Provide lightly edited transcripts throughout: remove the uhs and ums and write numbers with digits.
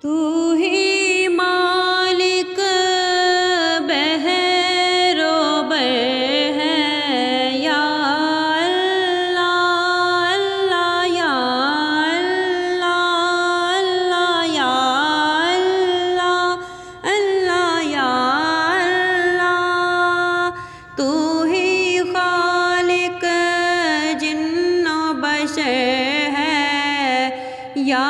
تو ہی مالک بحر و بر ہے یا اللہ اللہ یا اللہ اللہ یا اللہ اللہ یا اللہ تو ہی خالق جن و بشر ہے یا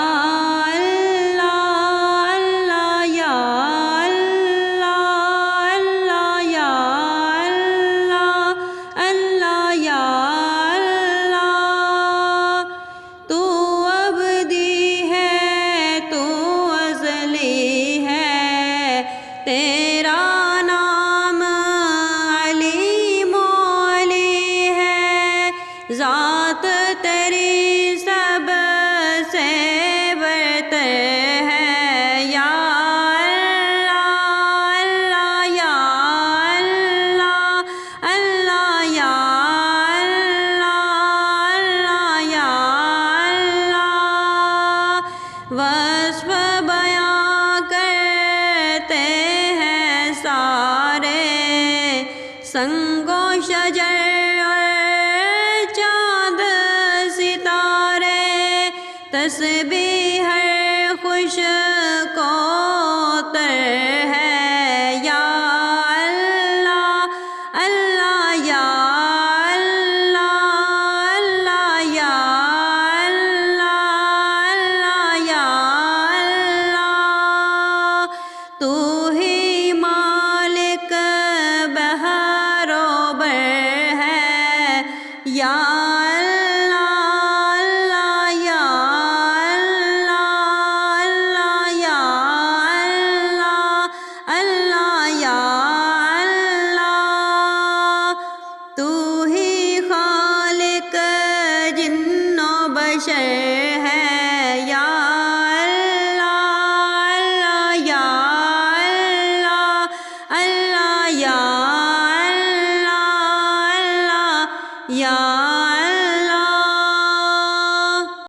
تیرا نام علی مولی ہے ذات تیری سب سے برتر ہے یا اللہ اللہ یا اللہ اللہ یا اللہ اللہ یا اللہ وصف بیان کرتے سارے سنگ و شجر اور چاند ستارے تسبیح ہر خوش کو تر